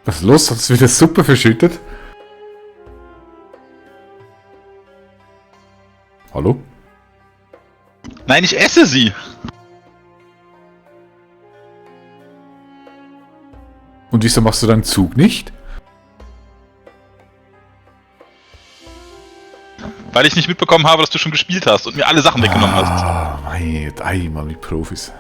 Was ist los? Hast du wieder Suppe verschüttet? Hallo? Nein, ich esse sie! Und wieso machst du deinen Zug nicht? Weil ich nicht mitbekommen habe, dass du schon gespielt hast und mir alle Sachen weggenommen hast. Ah, mein Gott, einmal mit Profis.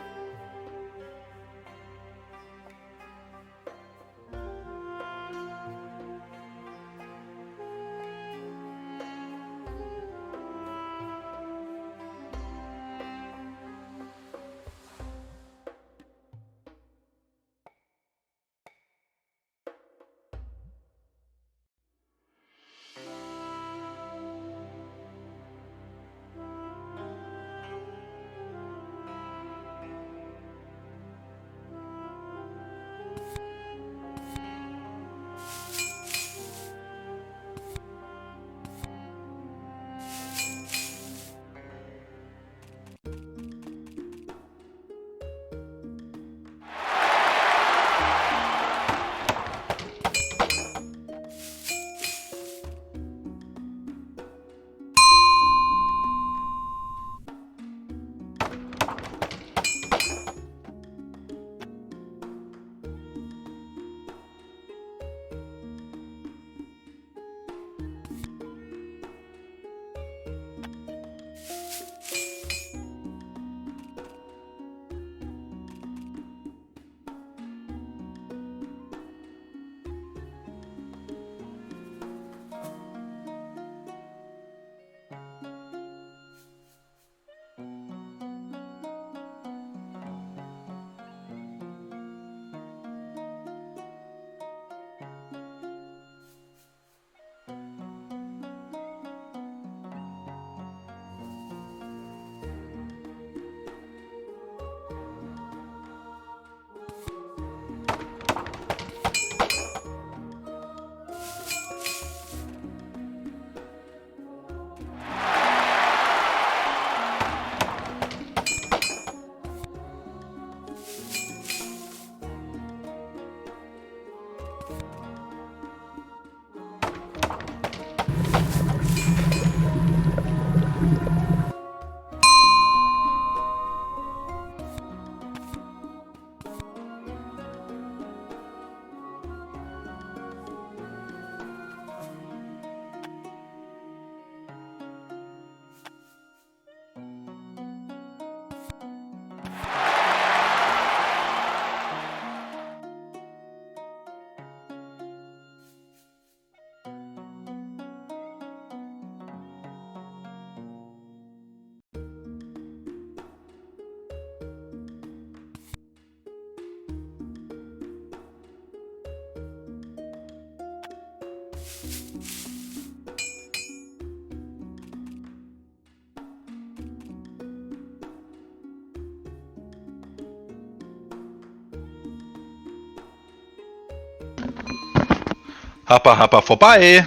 Happa, happa, vorbei!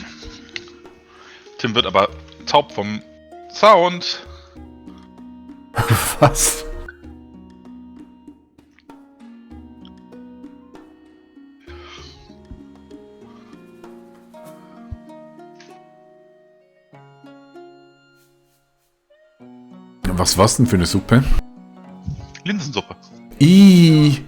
Tim wird aber taub vom Sound. Was? Was war's denn für eine Suppe? Linsensuppe. Ih.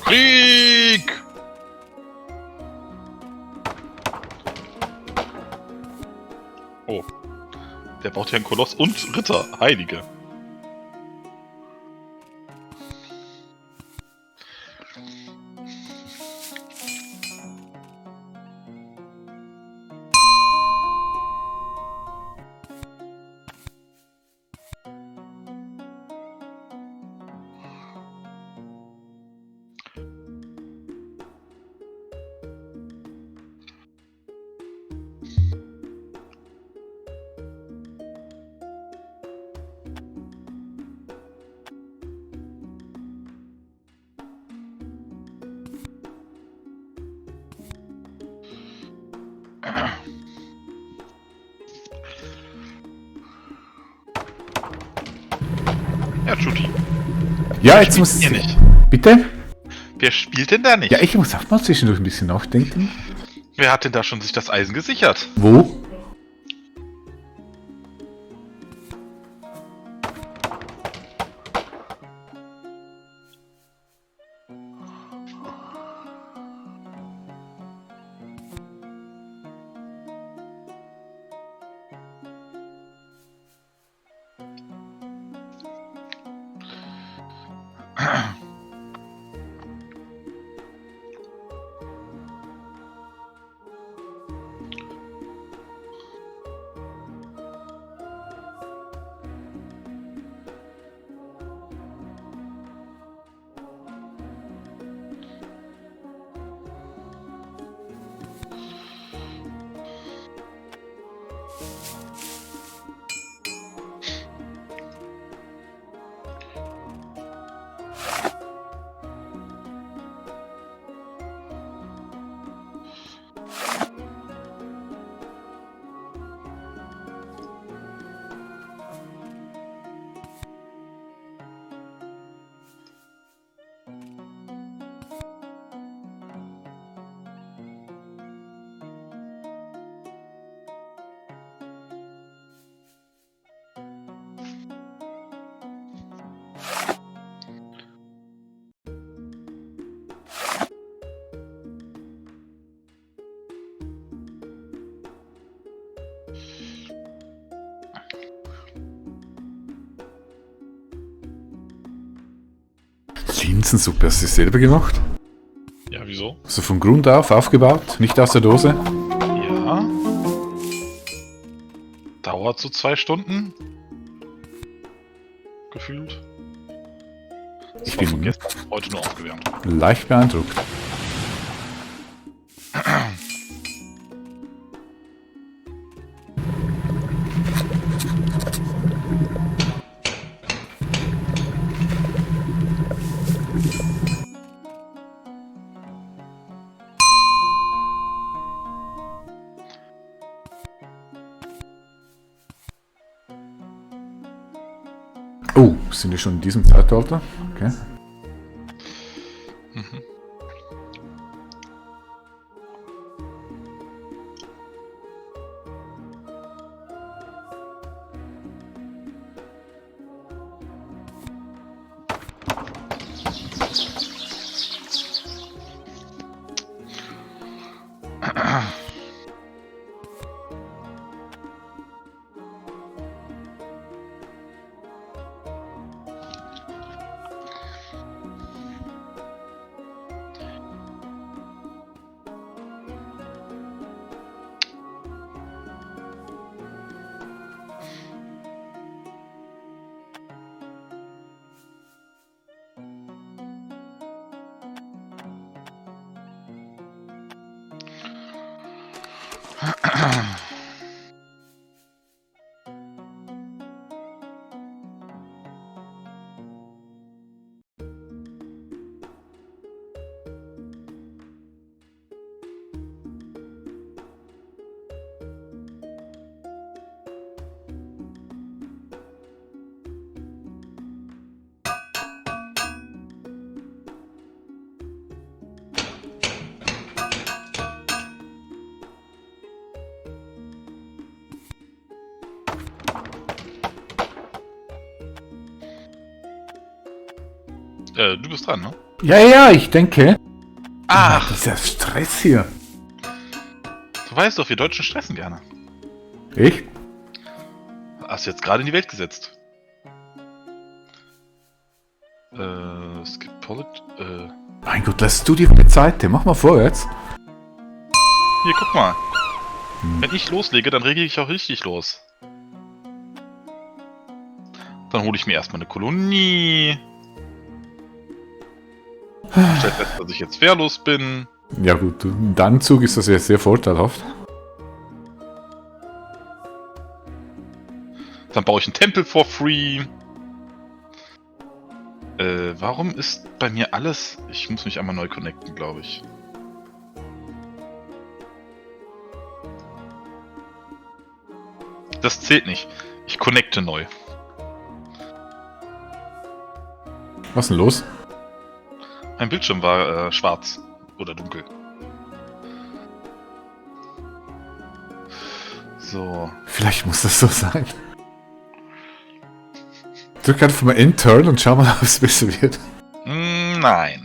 Krieg! Oh. Der baut ja einen Koloss und Ritter, Heilige. Ja, Judy. Ja, jetzt muss Hier nicht. Bitte? Wer spielt denn da nicht? Ja, ich muss auch mal zwischendurch ein bisschen nachdenken. Wer hat denn da schon sich das Eisen gesichert? Wo? Linsensuppe, hast du sie selber gemacht? Ja, wieso? So von Grund auf aufgebaut, nicht aus der Dose? Ja. Dauert so 2 Stunden. Gefühlt. Das Ich war bin von gestern heute nur aufgewärmt. leicht beeindruckt. Oh, sind wir schon in diesem Zeitalter? Okay. Mhm. Du bist dran, ne? Ja, ja, ich denke. Ach, Dieser Stress hier. du weißt doch, wir Deutschen stressen gerne. Ich? Hast du jetzt gerade in die Welt gesetzt. Skip Polit. Mein Gott, lass du dir eine Zeit. Mach mal vorwärts. Hier, guck mal. Wenn ich loslege, dann rege ich auch richtig los. Dann hole ich mir erstmal eine Kolonie. Stell fest, dass ich jetzt wehrlos bin. Ja gut, in deinem Zug ist das ja sehr vorteilhaft. Dann baue ich einen Tempel for free. Warum ist bei mir alles... Ich muss mich einmal neu connecten, glaube ich. das zählt nicht. Ich connecte neu. Was ist denn los? Mein Bildschirm war schwarz oder dunkel. So. Vielleicht muss das so sein. Drück einfach mal Intern und schau mal, ob es besser wird. Nein.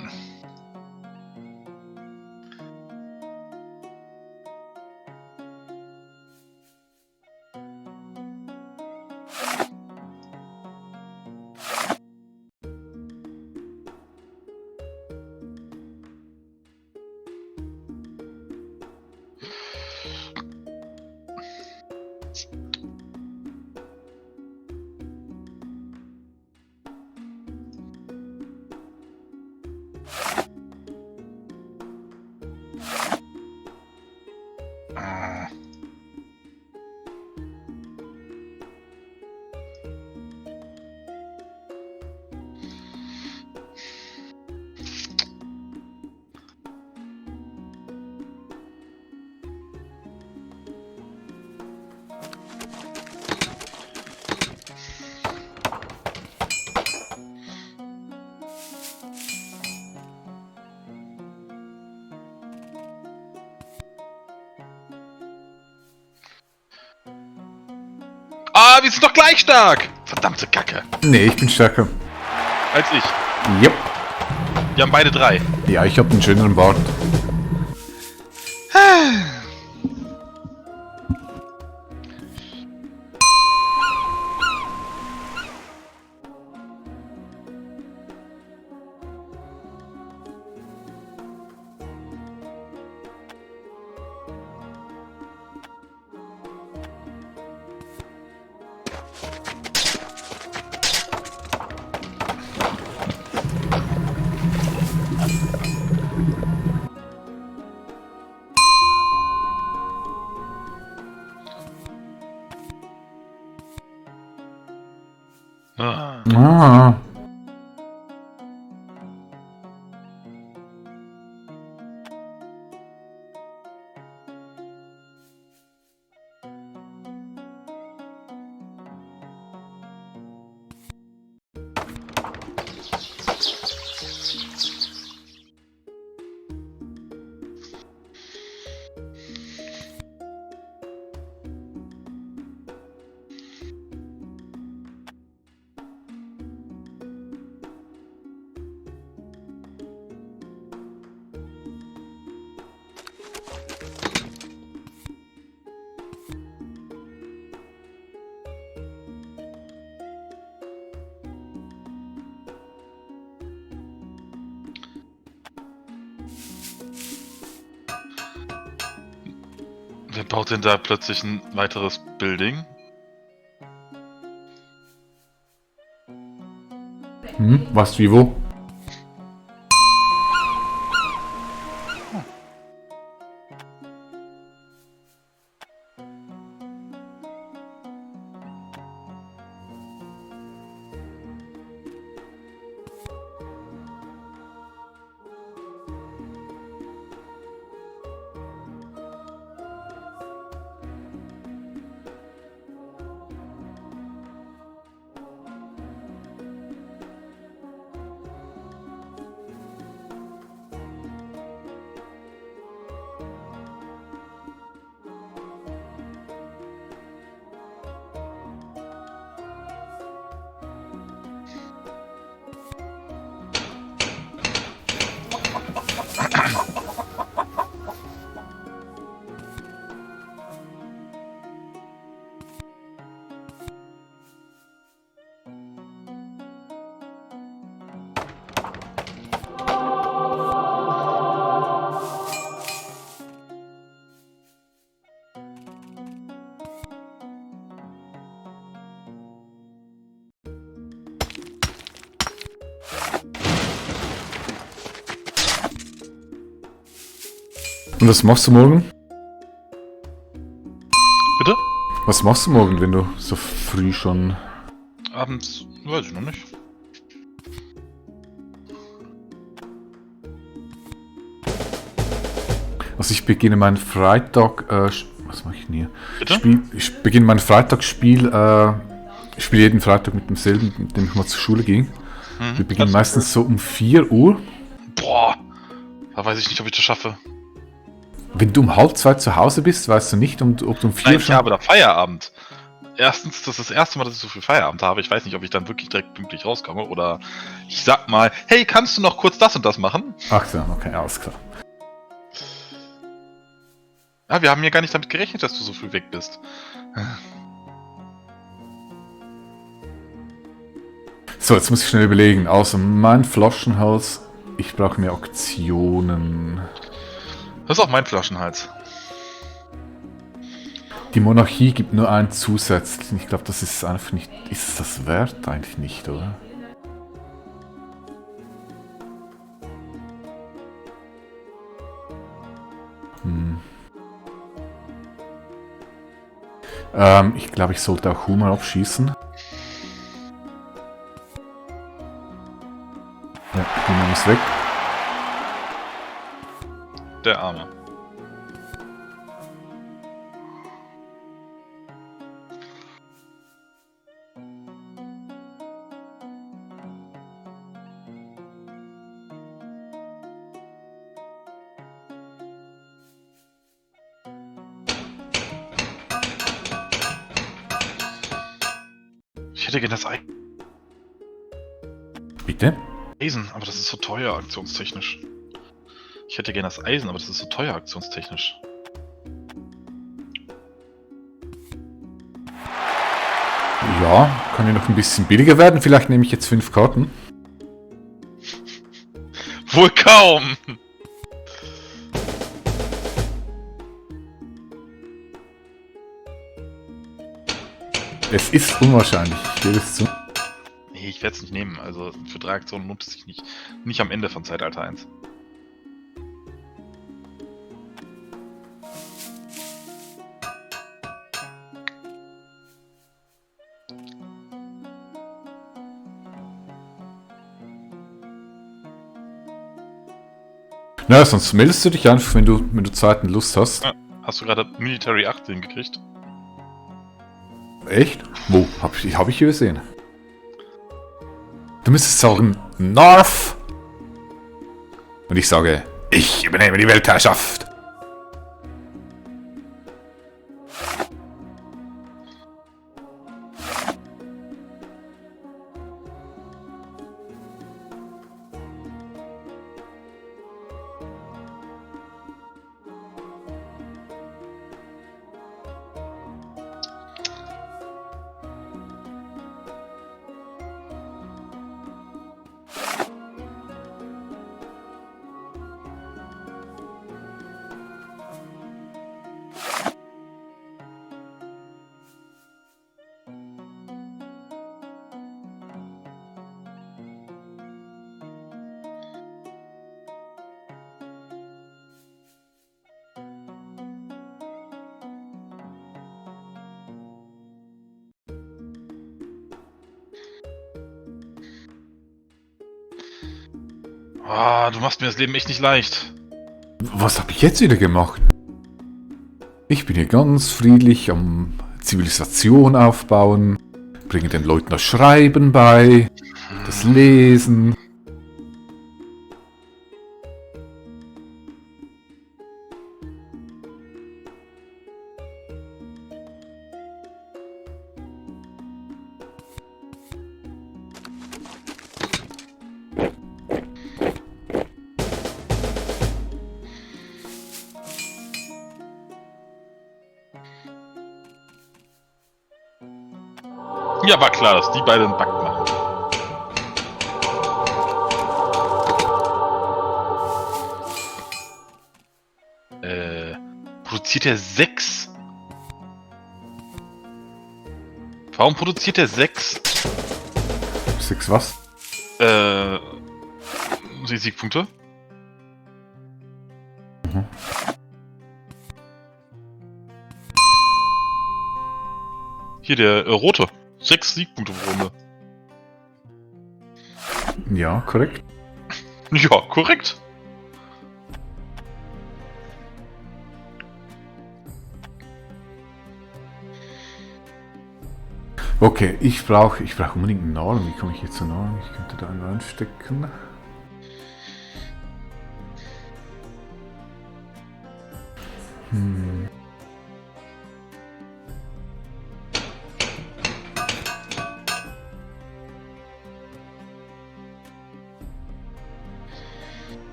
Ah, wir sind doch gleich stark! Verdammte Kacke. Nee, ich bin stärker. Als ich. Yep. Wir haben beide 3. Ja, ich hab einen schöneren Bart. Ah. Ah. Wer baut denn da plötzlich ein weiteres Building? Was, wie, wo? Und was machst du morgen? Bitte? Was machst du morgen, wenn du so früh schon... Abends, weiß ich noch nicht. Also ich beginne meinen Freitag Was mache ich denn hier? Bitte? Ich beginne mein Freitagsspiel. Ich spiele jeden Freitag mit demselben, mit dem ich mal zur Schule ging. Wir beginnen meistens so um 4 Uhr. Boah, da weiß ich nicht, ob ich das schaffe. Wenn du um 1:30 zu Hause bist, weißt du nicht, ob du um 4 Nein, Uhr ich habe da Feierabend. Erstens, das ist das erste Mal, dass ich so viel Feierabend habe. Ich weiß nicht, ob ich dann wirklich direkt pünktlich rauskomme oder ich sag mal, hey, kannst du noch kurz das und das machen? Ach so, okay, alles klar. Ja, wir haben hier gar nicht damit gerechnet, dass du so früh weg bist. So, jetzt muss ich schnell überlegen. Also, mein Flaschenhals. Ich brauche mehr Aktionen. Das ist auch mein Flaschenhals. Die Monarchie gibt nur einen zusätzlichen. Ich glaube, das ist einfach nicht... Ist es das wert? Eigentlich nicht, oder? Ich glaube, ich sollte auch Humor abschießen. Ja, Humor muss weg. Der Arme. Ich hätte gerne das Bitte? Eisen, aber das ist so teuer aktionstechnisch. Ich hätte gerne das Eisen, aber das ist so teuer aktionstechnisch. Ja, kann ja noch ein bisschen billiger werden. Vielleicht nehme ich jetzt 5 Karten. Wohl kaum! Es ist unwahrscheinlich, ich gebe es zu. Nee, ich werde es nicht nehmen. Also für 3 Aktionen lohnt es sich nicht. Nicht am Ende von Zeitalter 1. Na, sonst meldest du dich einfach, wenn du Zeit und Lust hast. Ja. Hast du gerade Military 8 hingekriegt? Echt? Wo? Hab ich übersehen. Du müsstest sagen, North! Und ich sage, ich übernehme die Weltherrschaft! Ah, du machst mir das Leben echt nicht leicht. Was habe ich jetzt wieder gemacht? Ich bin hier ganz friedlich am Zivilisation aufbauen, bringe den Leuten das Schreiben bei, das Lesen. Ja, war klar, dass die beiden einen Bug machen. Produziert er 6? Warum produziert er 6? 6 was? Siegpunkte? Mhm. Hier, der rote. 6 Siegpunkte pro Runde. Ja, korrekt. Ja, korrekt. Okay, ich brauch unbedingt einen Nahrung. Wie komme ich jetzt zu Nahrung? Ich könnte da einen reinstecken.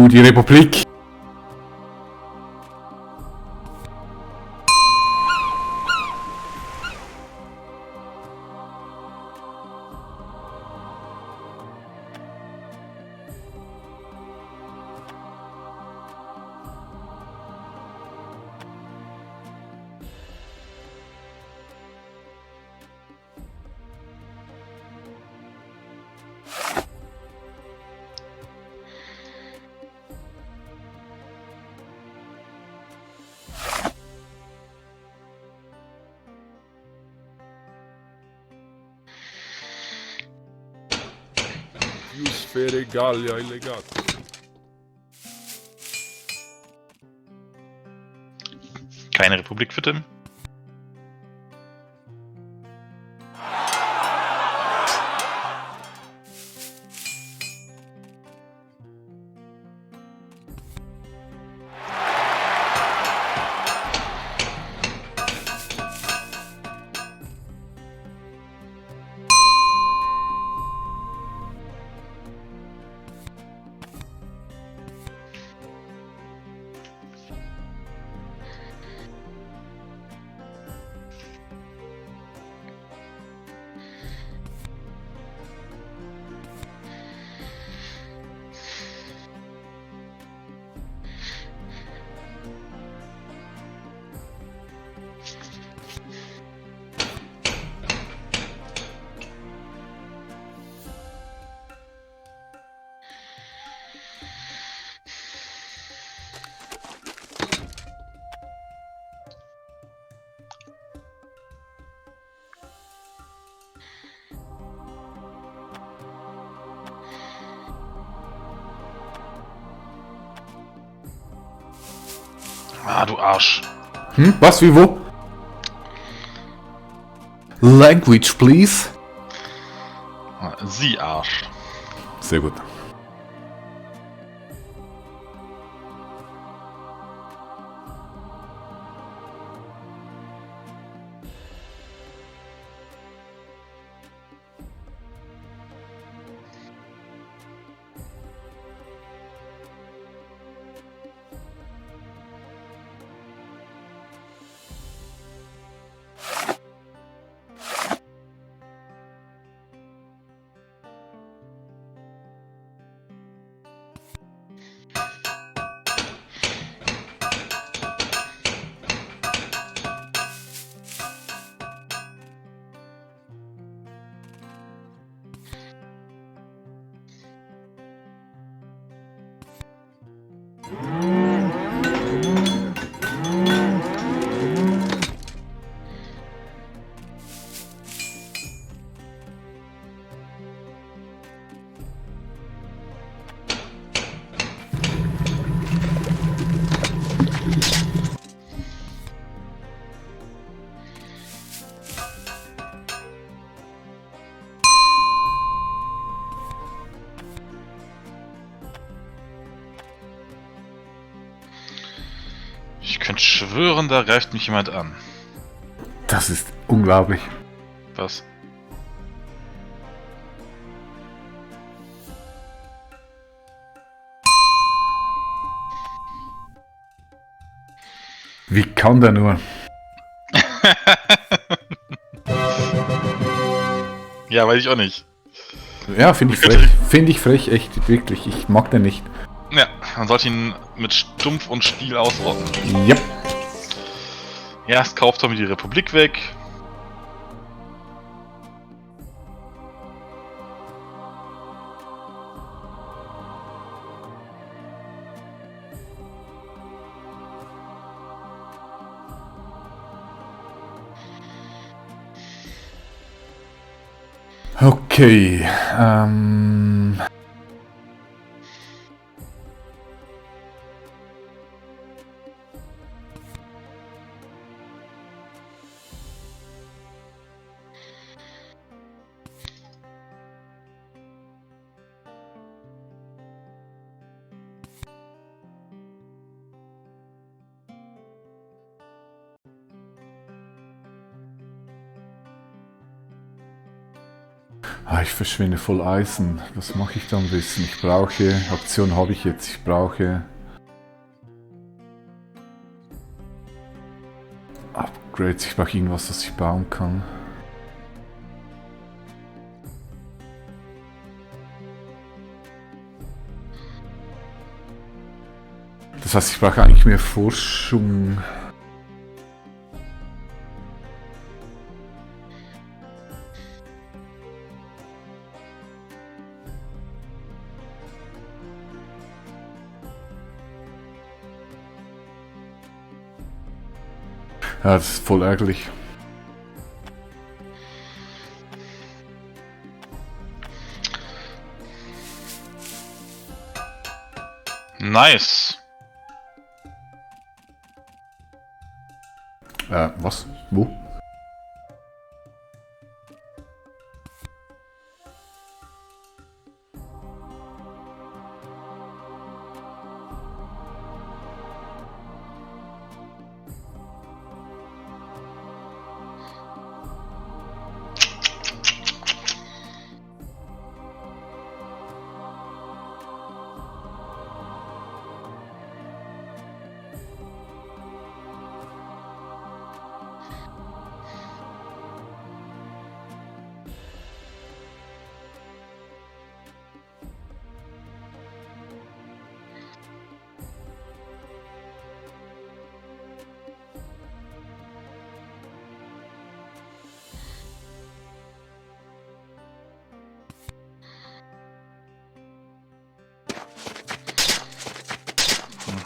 Die Republik. Sfere Gallia illegata. Keine Republik für Tim. Ah, du Arsch. Was, wie, wo? Language, please. Sie Arsch. Sehr gut. Ich könnte schwören, da greift mich jemand an. Das ist unglaublich. Was? Wie kann der nur? Ja, weiß ich auch nicht. Ja, finde ich frech. Finde ich frech, echt, wirklich. Ich mag den nicht. Ja, man sollte ihn mit Stumpf und Stiel ausrotten. Yep. Erst kauft Tommy die Republik weg. Okay, ich verschwinde voll Eisen. Was mache ich da am besten? Ich brauche, Aktion habe ich jetzt, ich brauche Upgrades, ich brauche irgendwas, das ich bauen kann. Das heißt, ich brauche eigentlich mehr Forschung. Ja, das ist voll ärgerlich. Nice. Was? Wo?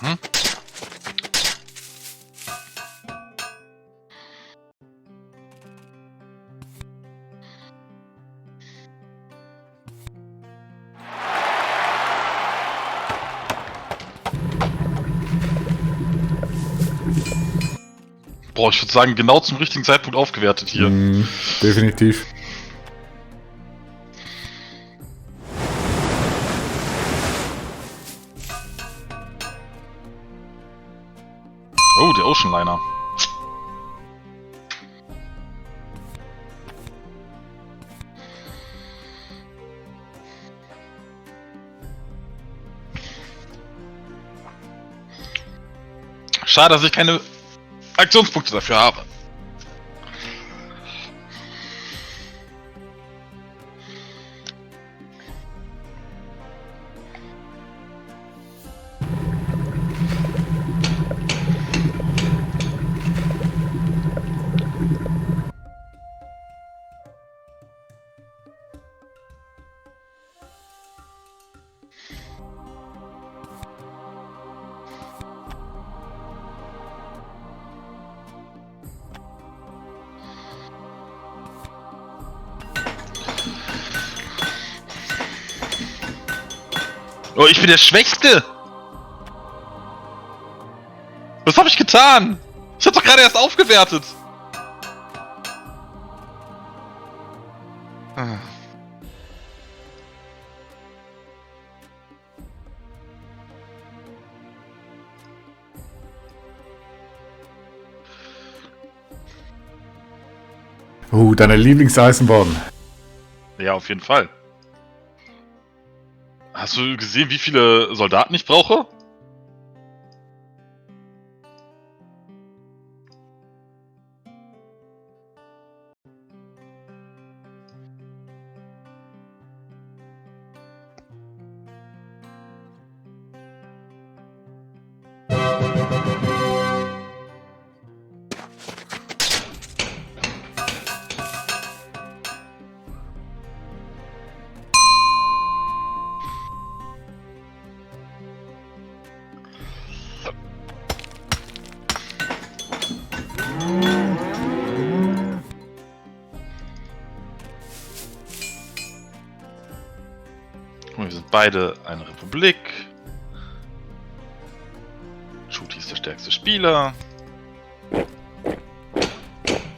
Mhm. Boah, ich würde sagen, genau zum richtigen Zeitpunkt aufgewertet hier. Definitiv. Oh, der Ocean Liner. Schade, dass ich keine Aktionspunkte dafür habe. Oh, ich bin der Schwächste! Was habe ich getan? Ich habe doch gerade erst aufgewertet! Deine Lieblingseisenbahn. Ja, auf jeden Fall. Hast du gesehen, wie viele Soldaten ich brauche? beide eine Republik. Shooty ist der stärkste Spieler.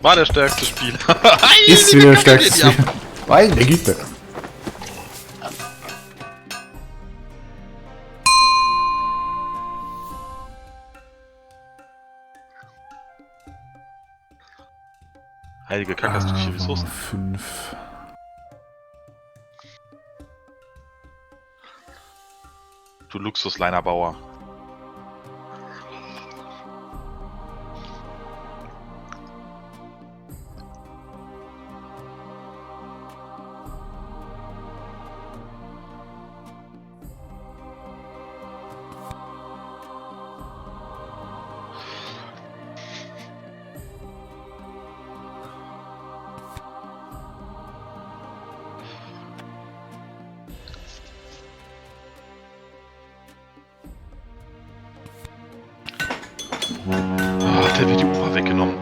War der stärkste Spieler. Ist wieder der stärkste Spieler. Meine Güte. Heilige Kacke, hast du 4 Ressourcen? 5. Du Luxuslinerbauer. Oh, der wird die Ufer weggenommen.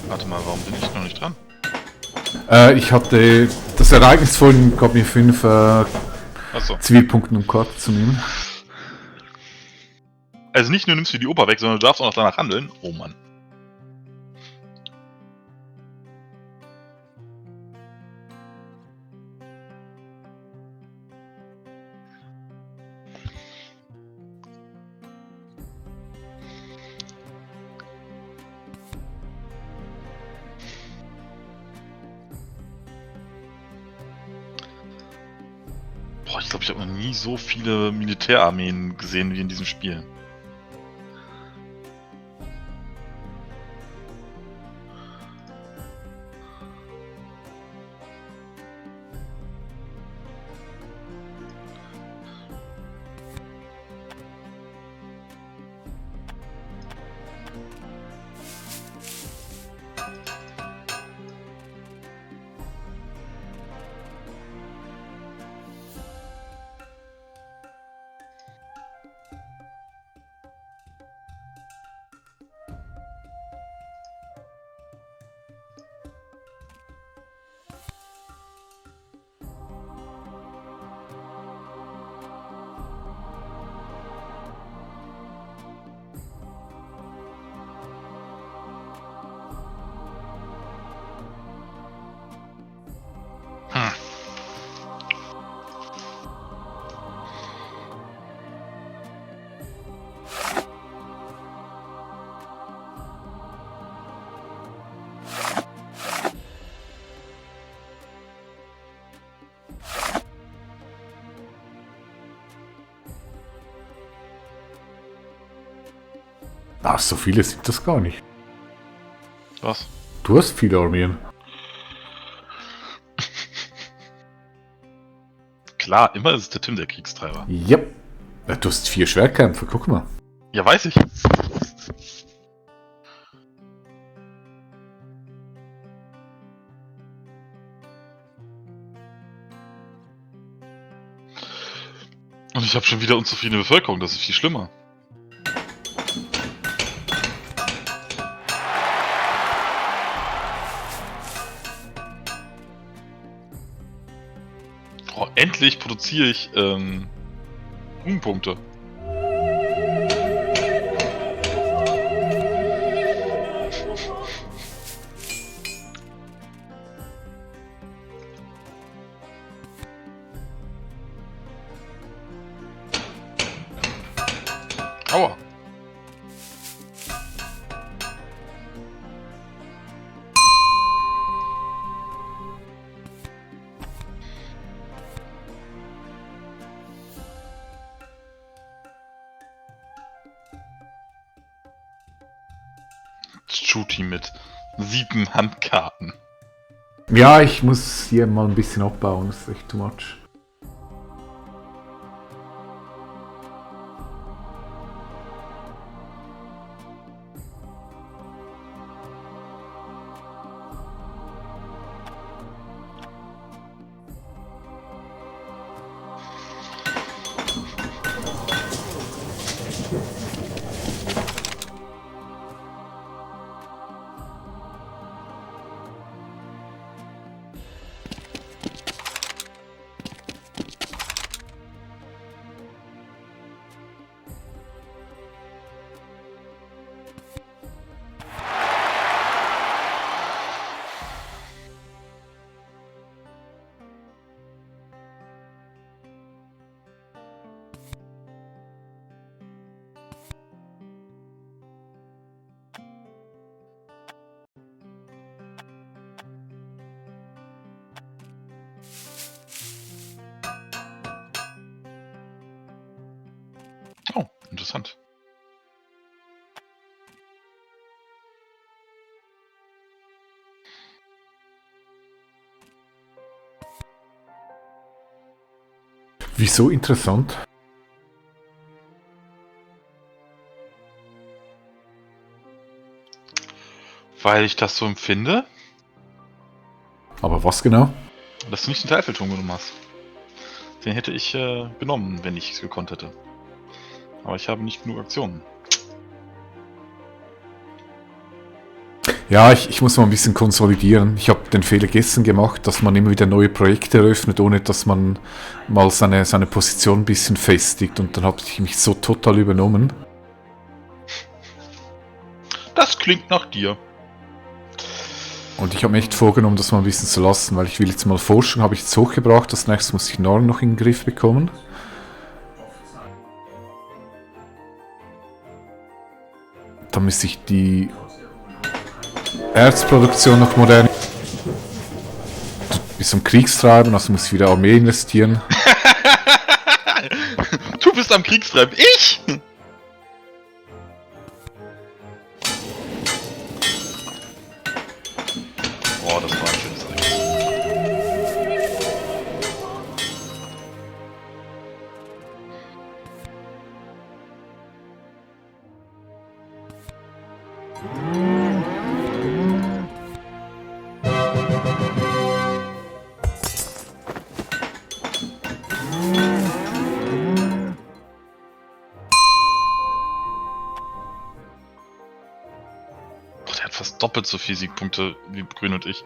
Warte mal, warum bin ich noch nicht dran? Ich hatte das Ereignis vorhin, gab mir 5 Achso. Zivilpunkten, um Karte zu nehmen. Also nicht nur nimmst du die Oper weg, sondern du darfst auch noch danach handeln. Oh Mann. Boah, ich glaube, ich habe noch nie so viele Militärarmeen gesehen wie in diesem Spiel. Ach, so viele sind das gar nicht. Was? Du hast viele Armeen. Klar, immer ist es der Tim der Kriegstreiber. Yep. Ja, du hast 4 Schwertkämpfe, guck mal. Ja, weiß ich. Und ich habe schon wieder unzufriedene Bevölkerung, das ist viel schlimmer. Oh, endlich produziere ich Punkte. Aua. Shooty mit 7 Handkarten. Ja, ich muss hier mal ein bisschen abbauen, das ist echt too much. Interessant. Wieso interessant? Weil ich das so empfinde, Aber was genau? dass du nicht den Teilfeldturm genommen hast. Den hätte ich genommen, wenn ich es gekonnt hätte. Aber ich habe nicht genug Aktionen. Ja, ich muss mal ein bisschen konsolidieren. Ich habe den Fehler gestern gemacht, dass man immer wieder neue Projekte eröffnet, ohne dass man mal seine Position ein bisschen festigt. Und dann habe ich mich so total übernommen. Das klingt nach dir. Und ich habe mir echt vorgenommen, das mal ein bisschen zu lassen, weil ich will jetzt mal Forschung, habe ich jetzt hochgebracht. Das nächste muss ich Norden noch in den Griff bekommen. Dann müsste ich die Erzproduktion noch modern bis zum Kriegstreiben, also muss ich wieder Armee investieren. Du bist am Kriegstreiben. Ich? Boah, das war ein schönes Ereignis. Boah, der hat fast doppelt so viele Siegpunkte wie Grün und ich.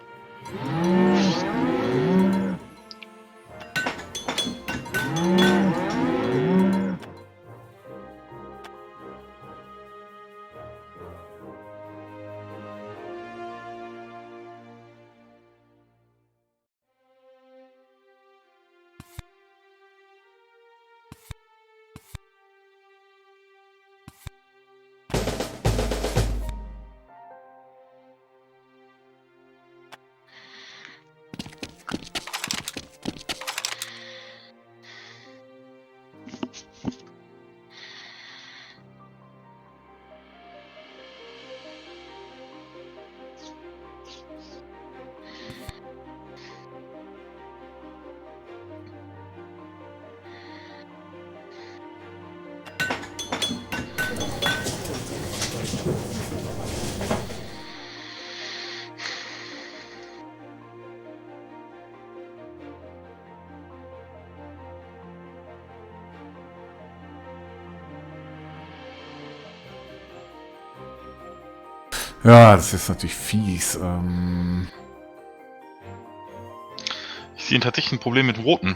Ja, das ist natürlich fies. Ich sehe tatsächlich ein Problem mit Roten.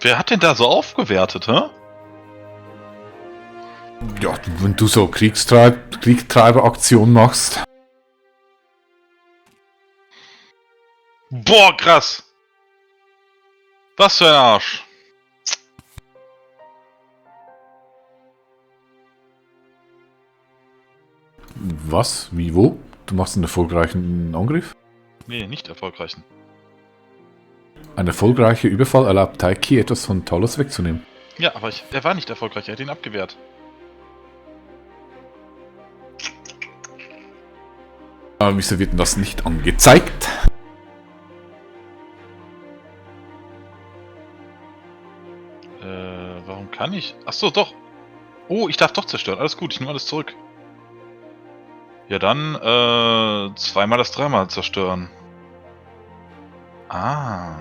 Wer hat denn da so aufgewertet, hä? Ja, wenn du so Kriegstreiberaktion machst. Boah, krass! Was für ein Arsch! Was? Wie, wo? Du machst einen erfolgreichen Angriff? Nee, nicht erfolgreichen. Ein erfolgreicher Überfall erlaubt Taiki, etwas von Talos wegzunehmen. Ja, aber er war nicht erfolgreich, er hat ihn abgewehrt. Aber wieso wird denn das nicht angezeigt? Warum kann ich? Achso, doch. Oh, ich darf doch zerstören. Alles gut, ich nehme alles zurück. Ja, dann, zweimal das dreimal zerstören. Ah.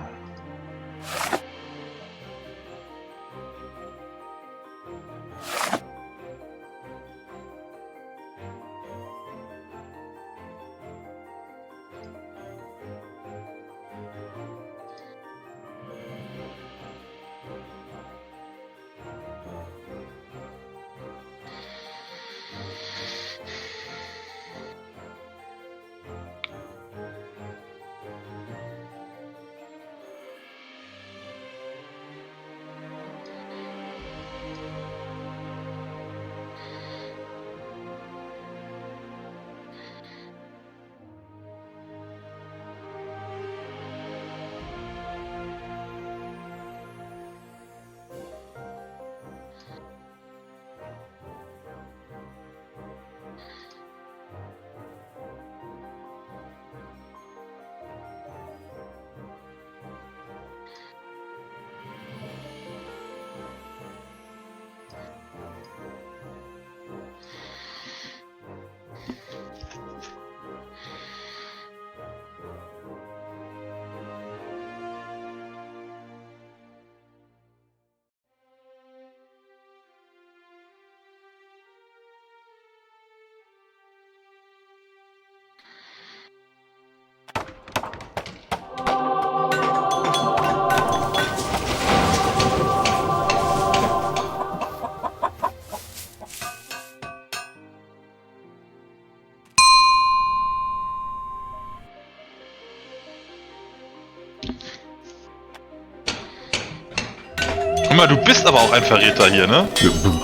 Guck mal, du bist aber auch ein Verräter hier, ne?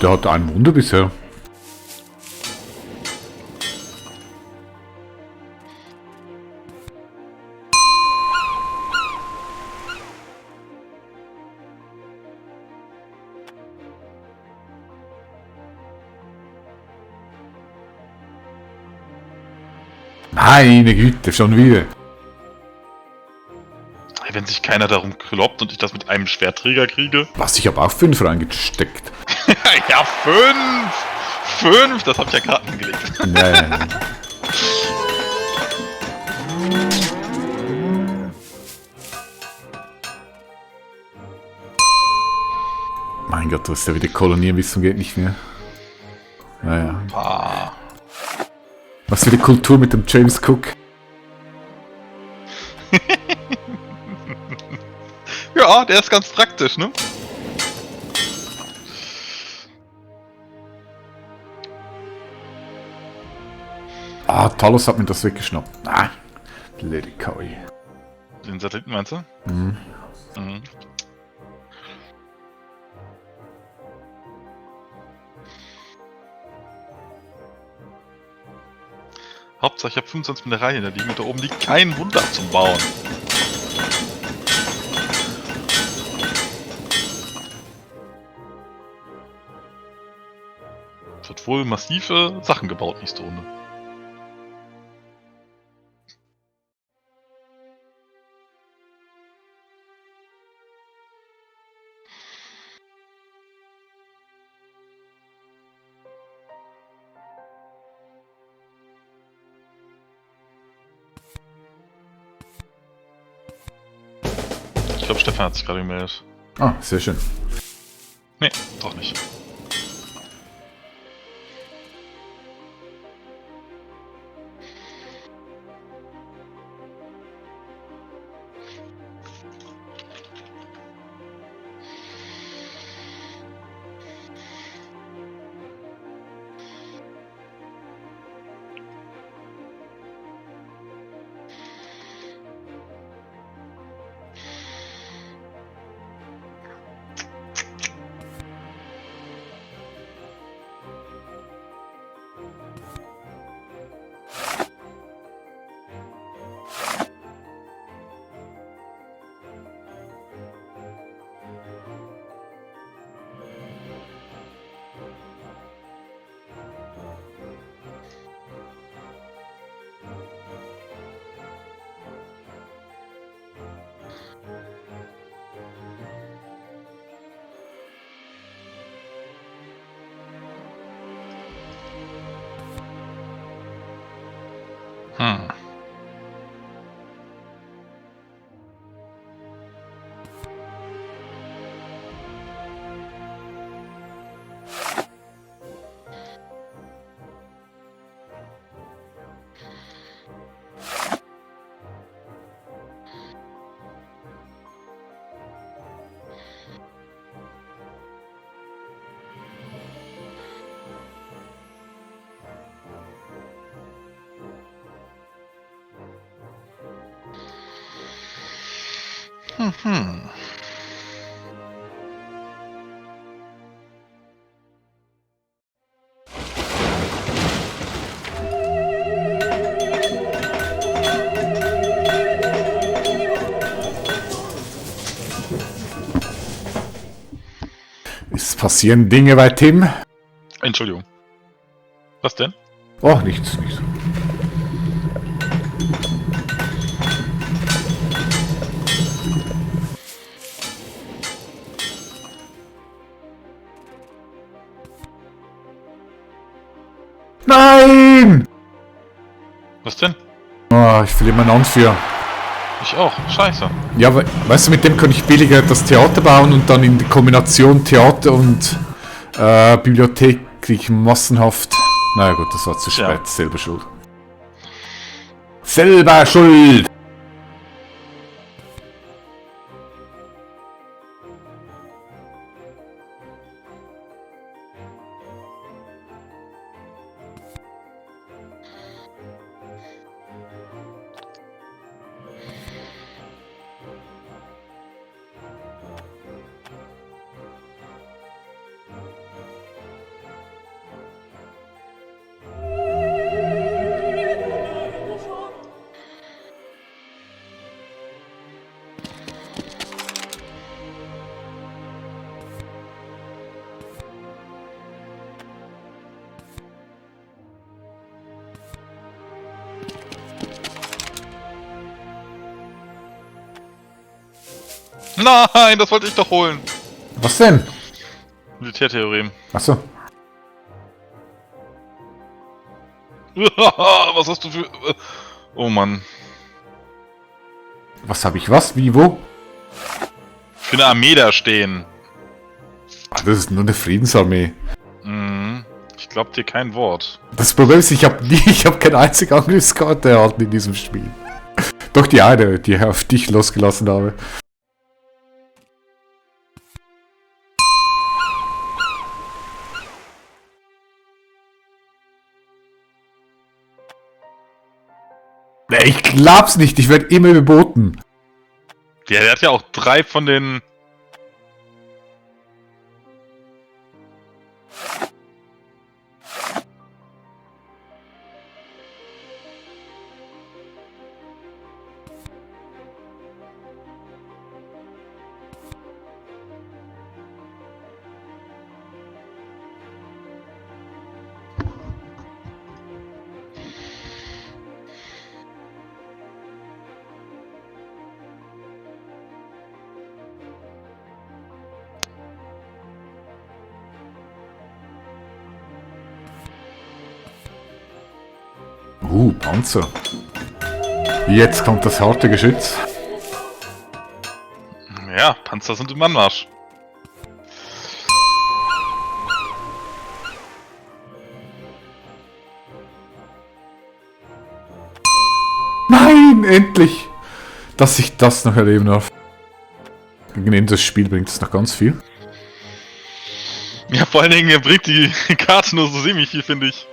Der hat ein Wunder bisher. Meine Güte, schon wieder. Wenn sich keiner darum kloppt und ich das mit einem Schwertträger kriege. Was, ich habe auch 5 reingesteckt. Ja, 5! 5! Das hab ich ja gerade angelegt. Nee. Mein Gott, du hast ja wieder kolonieren bis zum geht nicht mehr. Naja. Ah. Was für die Kultur mit dem James Cook. Ja, der ist ganz praktisch, ne? Ah, Talos hat mir das weggeschnappt. Ah, blöde Kaui. Den Satelliten meinst du? Mhm. Mhm. Hauptsache ich habe 25 Mineralien da liegen und da oben liegt kein Wunder zum Bauen. Wird wohl massive Sachen gebaut nächste Runde. Ich glaube, Stefan hat sich gerade gemeldet. Ah, sehr schön. Nee, doch nicht. Hm. Es passieren Dinge bei Tim. Entschuldigung. Was denn? Oh, nichts, nichts. Nein! Was denn? Oh, ich verliere meinen Anführer. Ich auch. Scheiße. Ja, weißt du, mit dem kann ich billiger das Theater bauen und dann in der Kombination Theater und Bibliothek kriege ich massenhaft. Naja gut, das war zu spät. Ja. Selber schuld. Selber schuld! Nein, das wollte ich doch holen. Was denn? Militärtheorem. Achso. Was hast du für... Oh Mann. Was habe ich was? Wie, wo? Für eine Armee da stehen. Ach, das ist nur eine Friedensarmee. Mhm. Ich glaub dir kein Wort. Das Problem ist, ich habe keine einzige Angriffskarte erhalten in diesem Spiel. Doch die eine, die ich auf dich losgelassen habe. Nee, ich glaub's nicht, ich werde immer überboten. Der hat ja auch 3 von den... Panzer. Jetzt kommt das harte Geschütz. Ja, Panzer sind im Anmarsch. Nein, endlich! Dass ich das noch erleben darf. Gegen Ende des Spiels bringt es noch ganz viel. Ja, vor allen Dingen bringt die Karte nur so semi viel, finde ich.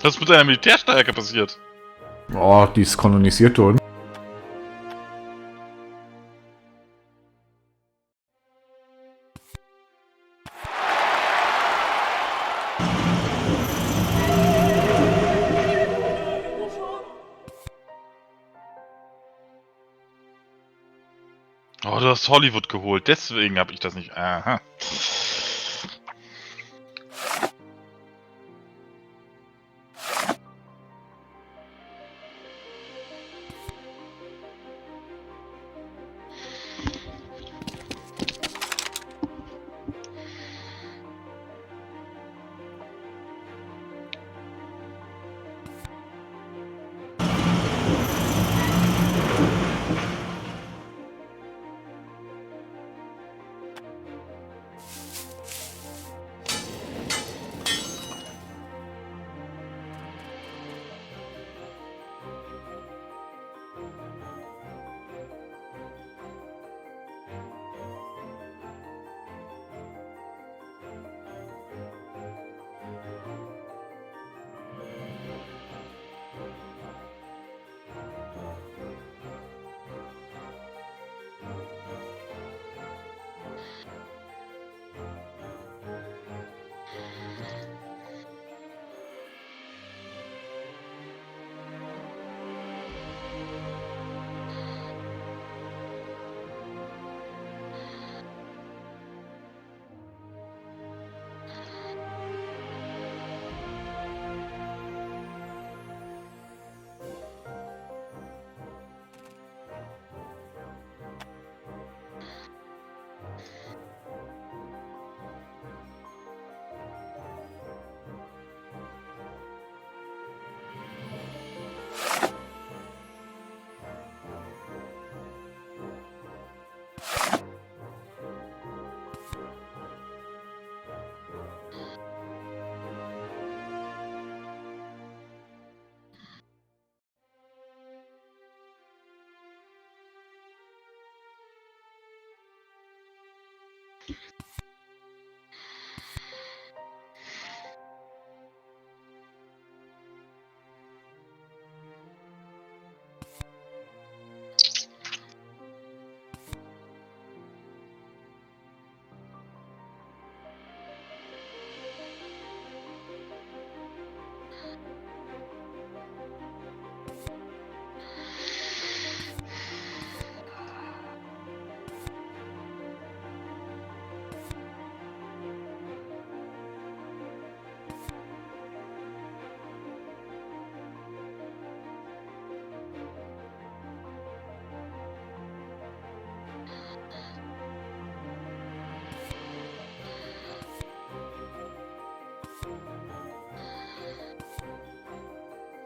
Was ist mit deiner Militärstärke passiert? Oh, die ist kolonisiert worden. Oh, du hast Hollywood geholt, deswegen habe ich das nicht. Aha.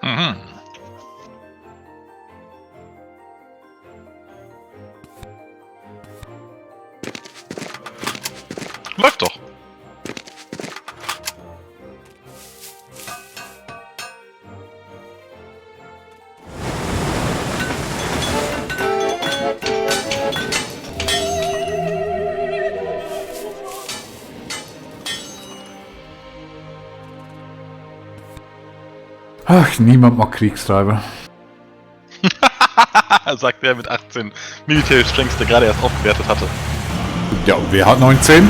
Mhm. Läuft doch. Ach, niemand mag Kriegstreiber. Sagt er mit 18 Military Strengths, der gerade erst aufgewertet hatte. Ja, und wer hat 19?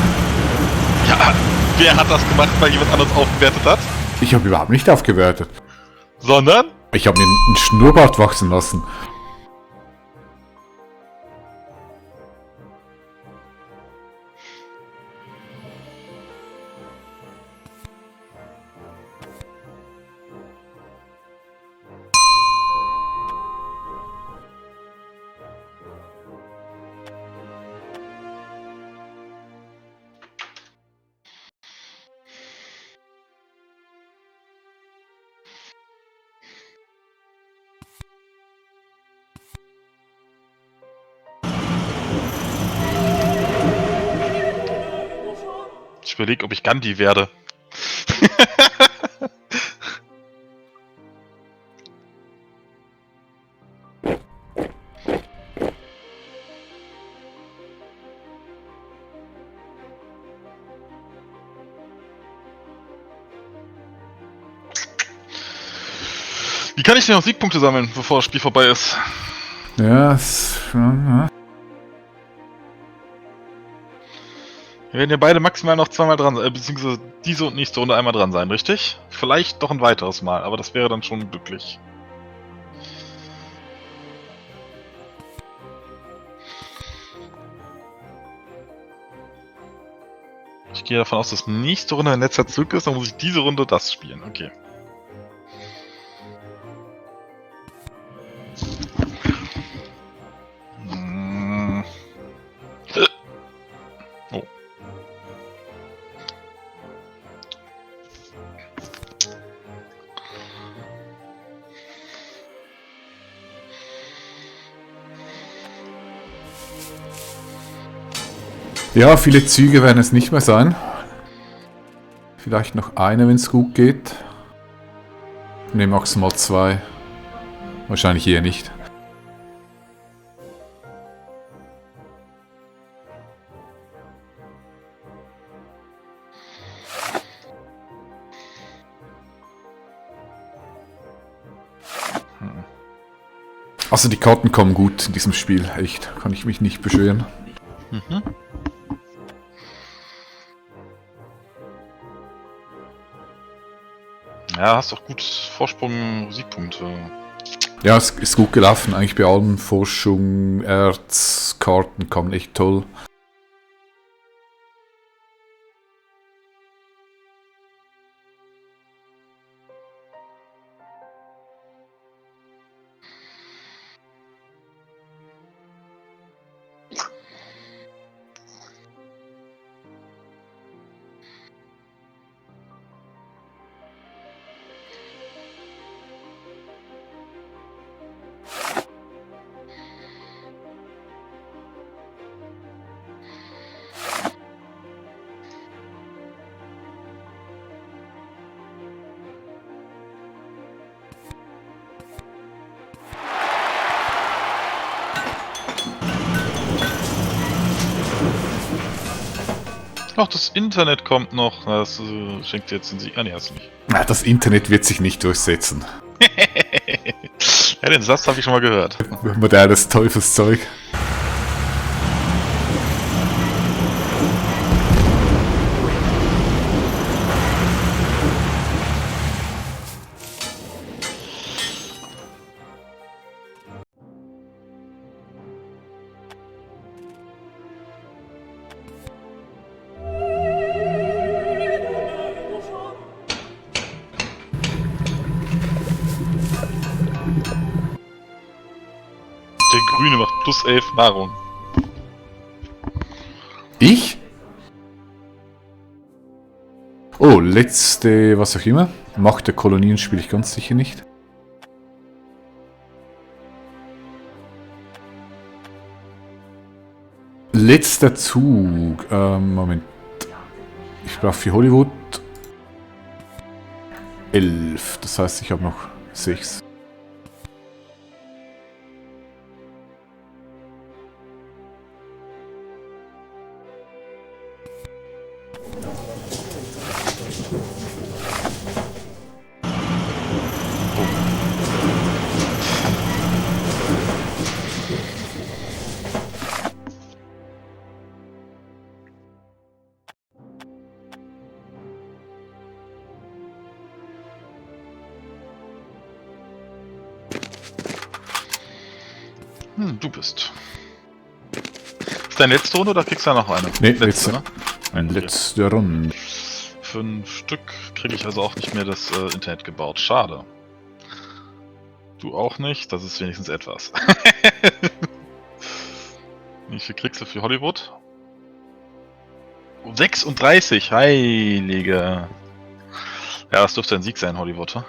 Ja, wer hat das gemacht, weil jemand anderes aufgewertet hat? Ich habe überhaupt nicht aufgewertet. Sondern? Ich habe mir einen Schnurrbart wachsen lassen. Ich überlege, ob ich Gandhi werde. Wie kann ich denn noch Siegpunkte sammeln, bevor das Spiel vorbei ist? Ja, Wir werden ja beide maximal noch zweimal dran sein, beziehungsweise diese und nächste Runde einmal dran sein, richtig? Vielleicht doch ein weiteres Mal, aber das wäre dann schon glücklich. Ich gehe davon aus, dass nächste Runde ein letzter Zug ist, dann muss ich diese Runde das spielen. Okay. Oh. ja, viele Züge werden es nicht mehr sein. Vielleicht noch eine, wenn es gut geht. Ne, maximal 2. Wahrscheinlich eher nicht. Also die Karten kommen gut in diesem Spiel, echt. Kann ich mich nicht beschweren. Mhm. Ja, hast doch gut Vorsprung, Siegpunkte. Ja, es ist gut gelaufen. Eigentlich bei allem Forschung, Erz, Karten kamen echt toll. Ach, das Internet kommt noch. Das schenkt jetzt den Sieg. Ah, nee, hast du nicht. Na, das Internet wird sich nicht durchsetzen. Ja, den Satz habe ich schon mal gehört. Modernes Teufelszeug. Der Grüne macht +11 Nahrung. Ich? Oh, letzte, was auch immer. Macht der Kolonien spiele ich ganz sicher nicht. Letzter Zug. Moment. Ich brauche für Hollywood 11. Das heißt, ich habe noch 6. Du bist. Ist deine letzte Runde oder kriegst du da noch eine? Nee, letzte, ne? Letzte Runde. 5 Stück kriege ich also auch nicht mehr das Internet gebaut. Schade. Du auch nicht, das ist wenigstens etwas. Wie viel kriegst du für Hollywood? 36, heilige. Ja, das dürfte ein Sieg sein, Hollywood. Hm?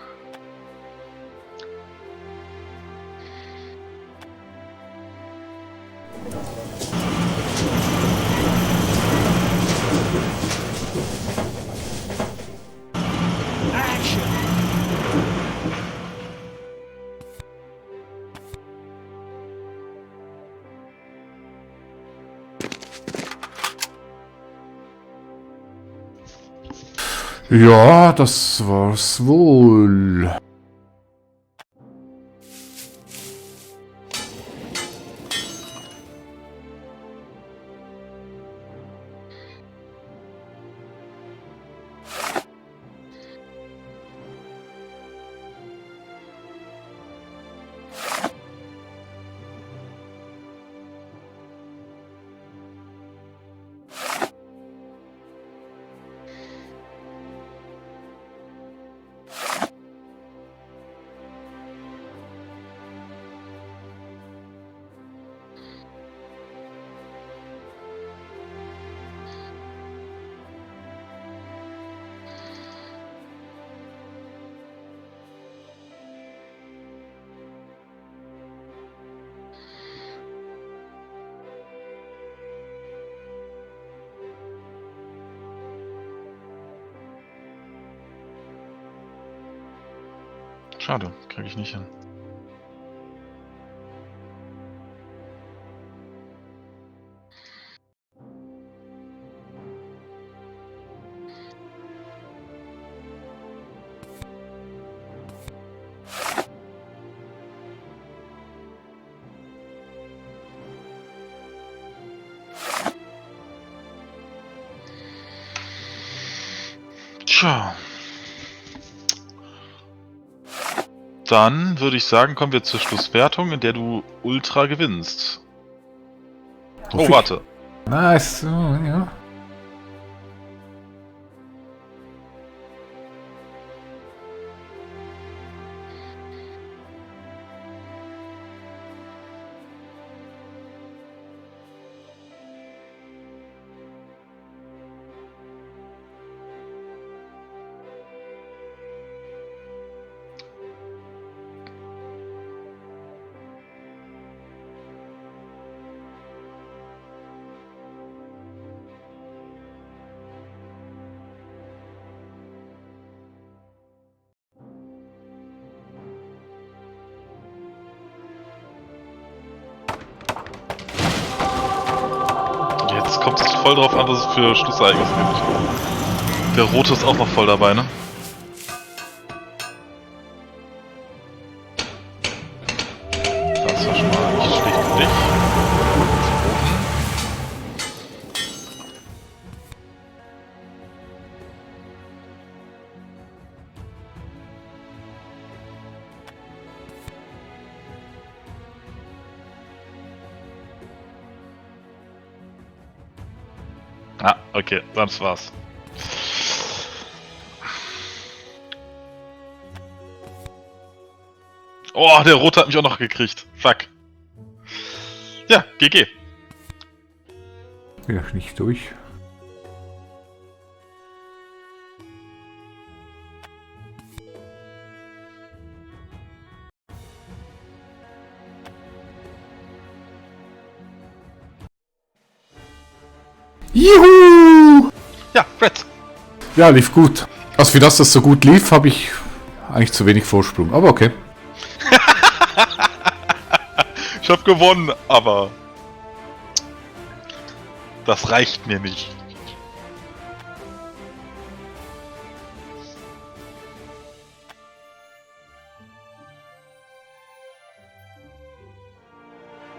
Ja, das war's wohl. Schade, kriege ich nicht hin. Tja. Dann würde ich sagen, kommen wir zur Schlusswertung, in der du ultra gewinnst. Oh, warte. Nice, ja. Jetzt kommt es voll drauf an, was es für Schlussereignis gibt. Der Rote ist auch noch voll dabei, ne? Das war schon mal nicht schlecht für dich. Ah, okay, das war's. Oh, der Rote hat mich auch noch gekriegt. Fuck. Ja, GG. Ja, nicht durch. Juhu! Ja, Red. Ja, lief gut. Also für das so gut lief, habe ich eigentlich zu wenig Vorsprung. Aber okay. Ich hab gewonnen, aber das reicht mir nicht.